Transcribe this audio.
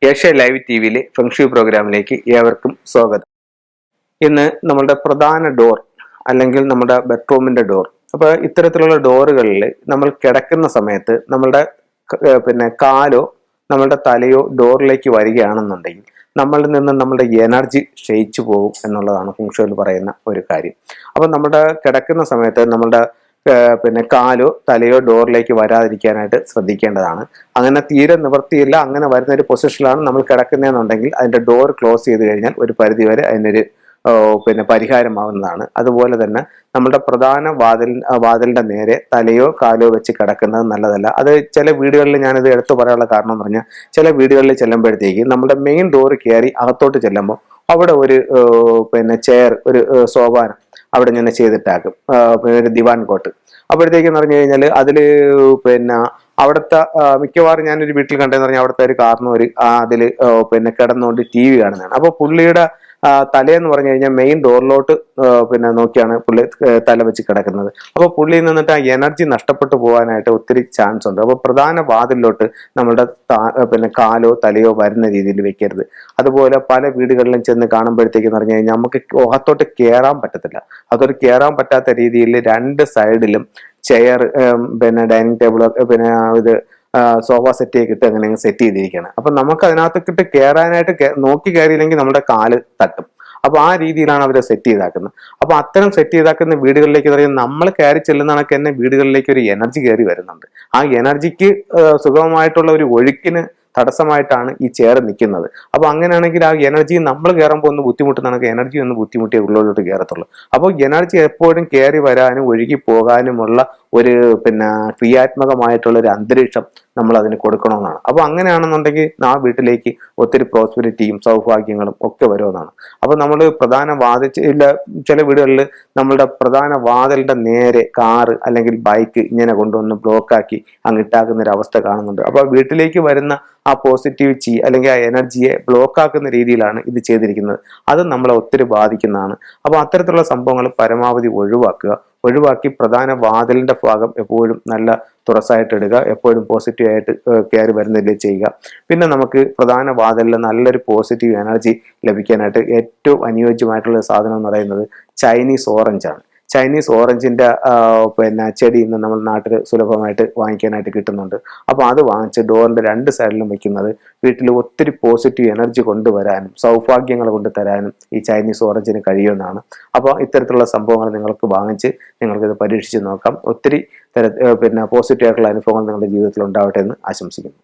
Asia live T വിയിലെ feng shui പ്രോഗ്രാമിലേക്ക് ഏവർക്കും സ്വാഗതം. ഇന്ന് നമ്മളുടെ പ്രധാന ഡോർ അല്ലെങ്കിൽ നമ്മുടെ ബെഡ്റൂമിന്റെ ഡോർ. അപ്പോൾ ഇത്തരത്തിലുള്ള ഡോറുകളിൽ നമ്മൾ കിടക്കുന്ന സമയത്ത് നമ്മളുടെ കാലോ നമ്മളുടെ തലയോ ഡോറിലേക്ക് വരികയാണെന്നുണ്ടെങ്കിൽ നമ്മളിൽ നിന്ന് നമ്മുടെ എനർജി ക്ഷയിച്ചു പോകും എന്നുള്ളതാണ് ഫെങ്ഷുയിൽ പറയുന്ന ഒരു കാര്യം. അപ്പോൾ നമ്മുടെ കിടക്കുന്ന സമയത്ത് നമ്മളുടെ കാലോ തലയോ ഡോറിലേക്ക് വരാതിരിക്കാനായിട്ട് ശ്രദ്ധിക്കേണ്ടതാണ്. അങ്ങനെ തീരെ നിവൃത്തിയില്ല, അങ്ങനെ വരുന്ന ഒരു പൊസിഷനിലാണ് നമ്മൾ കിടക്കുന്നതെന്നുണ്ടെങ്കിൽ അതിന്റെ ഡോർ ക്ലോസ് ചെയ്ത് കഴിഞ്ഞാൽ ഒരു പരിധിവരെ അതിനൊരു പരിഹാരമാവുന്നതാണ്. അതുപോലെ തന്നെ നമ്മുടെ പ്രധാന വാതിലിന്റെ നേരെ തലയോ കാലോ വെച്ച് കിടക്കുന്നത് നല്ലതല്ല. അത് ചില വീടുകളിൽ ഞാനിത് എടുത്തു പറയാനുള്ള കാരണം എന്ന് പറഞ്ഞാൽ, ചില വീടുകളിൽ ചെല്ലുമ്പോഴത്തേക്ക് നമ്മുടെ മെയിൻ ഡോർ കയറി അകത്തോട്ട് ചെല്ലുമ്പോൾ അവിടെ ഒരു ചെയർ, ഒരു സോഫാനം അവിടെ ഇങ്ങനെ ചെയ്തിട്ടാക്കും, ഒരു ദിവാൻ കോട്ട്. അപ്പോഴത്തേക്കെന്ന് പറഞ്ഞു കഴിഞ്ഞാൽ അതിൽ അവിടുത്തെ മിക്കവാറും ഞാനൊരു വീട്ടിൽ കണ്ടതെന്ന് പറഞ്ഞാൽ അവിടുത്തെ ഒരു കാരണവർ അതിൽ കിടന്നുകൊണ്ട് TV കാണുന്നതാണ്. അപ്പോൾ പുള്ളിയുടെ തലയെന്ന് പറഞ്ഞു കഴിഞ്ഞാൽ മെയിൻ ഡോറിലോട്ട് നോക്കിയാണ് പുള്ളി തല വെച്ച് കിടക്കുന്നത്. അപ്പോൾ പുള്ളിയിൽ നിന്നിട്ട് ആ എനർജി നഷ്ടപ്പെട്ടു പോകാനായിട്ട് ഒത്തിരി ചാൻസ് ഉണ്ട്. അപ്പോൾ പ്രധാന വാതിലോട്ട് നമ്മുടെ കാലോ തലയോ വരുന്ന രീതിയിൽ വെക്കരുത്. അതുപോലെ പല വീടുകളിലും ചെന്ന് കാണുമ്പോഴത്തേക്കെന്ന് പറഞ്ഞു കഴിഞ്ഞാൽ നമുക്ക് അകത്തോട്ട് കയറാൻ പറ്റത്തില്ല. അതൊരു കയറാൻ പറ്റാത്ത രീതിയിൽ രണ്ട് സൈഡിലും ചെയർ, ഡൈനിങ് ടേബിൾ, ഇത് സോഫ സെറ്റൊക്കെ ഇട്ട് അങ്ങനെ സെറ്റ് ചെയ്തിരിക്കുകയാണ്. അപ്പൊ നമുക്ക് അതിനകത്തേക്കിട്ട് കയറാനായിട്ട് നോക്കി കയറിയില്ലെങ്കിൽ നമ്മുടെ കാല് തട്ടും. അപ്പൊ ആ രീതിയിലാണ് അവർ സെറ്റ് ചെയ്താക്കുന്നത്. അപ്പൊ അത്തരം സെറ്റ് ചെയ്താക്കുന്ന വീടുകളിലേക്ക് പറയുന്നത് നമ്മൾ കയറി ചെല്ലുന്ന കണക്ക് തന്നെ വീടുകളിലേക്ക് ഒരു എനർജി കയറി വരുന്നുണ്ട്. ആ എനർജിക്ക് സുഗമമായിട്ടുള്ള ഒരു ഒഴുക്കിന് തടസ്സമായിട്ടാണ് ഈ ചെയർ നിൽക്കുന്നത്. അപ്പൊ അങ്ങനെയാണെങ്കിൽ ആ എനർജി നമ്മൾ കയറുമ്പോൾ ഒന്ന് ബുദ്ധിമുട്ടുന്ന എനർജി ഒന്ന് ബുദ്ധിമുട്ടിയ ഉള്ളിലോട്ട് കയറത്തുള്ളൂ. അപ്പോൾ എനർജി എപ്പോഴും കയറി വരാനും ഒഴുകി പോകാനുമുള്ള ഒരു ക്രിയാത്മകമായിട്ടുള്ള ഒരു അന്തരീക്ഷം നമ്മൾ അതിന് കൊടുക്കണമെന്നാണ്. അപ്പൊ അങ്ങനെയാണെന്നുണ്ടെങ്കിൽ ആ വീട്ടിലേക്ക് ഒത്തിരി പ്രോസ്പെരിറ്റിയും സൗഭാഗ്യങ്ങളും ഒക്കെ വരുമെന്നാണ്. അപ്പൊ നമ്മൾ ചില വീടുകളിൽ നമ്മളുടെ പ്രധാന വാതിലിന്റെ നേരെ കാറ് അല്ലെങ്കിൽ ബൈക്ക് ഇങ്ങനെ കൊണ്ടുവന്ന് ബ്ലോക്കാക്കി അങ്ങിട്ടാക്കുന്ന ഒരു അവസ്ഥ കാണുന്നുണ്ട്. അപ്പൊ വീട്ടിലേക്ക് വരുന്ന ആ പോസിറ്റിവിറ്റി അല്ലെങ്കിൽ ആ എനർജിയെ ബ്ലോക്ക് ആക്കുന്ന രീതിയിലാണ് ഇത് ചെയ്തിരിക്കുന്നത്. അത് നമ്മളെ ഒത്തിരി ബാധിക്കുന്നതാണ്. അപ്പൊ അത്തരത്തിലുള്ള സംഭവങ്ങൾ പരമാവധി ഒഴിവാക്കി പ്രധാന വാതിലിന്റെ ഭാഗം എപ്പോഴും നല്ല തുറസായിട്ട് ഇടുക, എപ്പോഴും പോസിറ്റീവായിട്ട് കയറി വരുന്നില്ല ചെയ്യുക. പിന്നെ നമുക്ക് പ്രധാന വാതിലിൽ നല്ലൊരു പോസിറ്റീവ് എനർജി ലഭിക്കാനായിട്ട് ഏറ്റവും അനുയോജ്യമായിട്ടുള്ള സാധനം എന്ന് പറയുന്നത് ചൈനീസ് ഓറഞ്ചാണ്. ചൈനീസ് ഓറഞ്ചിന്റെ ചെടി ഇന്ന് നമ്മൾ നാട്ടിൽ സുലഭമായിട്ട് വാങ്ങിക്കാനായിട്ട് കിട്ടുന്നുണ്ട്. അപ്പോൾ അത് വാങ്ങിച്ച് ഡോറിന്റെ രണ്ട് സൈഡിലും വെക്കുന്നത് വീട്ടിൽ ഒത്തിരി പോസിറ്റീവ് എനർജി കൊണ്ടുവരാനും സൗഭാഗ്യങ്ങൾ കൊണ്ടുതരാനും ഈ ചൈനീസ് ഓറഞ്ചിന് കഴിയുമെന്നാണ്. അപ്പോൾ ഇത്തരത്തിലുള്ള സംഭവങ്ങൾ നിങ്ങൾക്ക് വാങ്ങിച്ച് നിങ്ങൾക്കിത് പരീക്ഷിച്ച് നോക്കാം. ഒത്തിരി പോസിറ്റീവ് ആയിട്ടുള്ള അനുഭവങ്ങൾ നിങ്ങളുടെ ജീവിതത്തിൽ ഉണ്ടാവട്ടെ എന്ന് ആശംസിക്കുന്നു.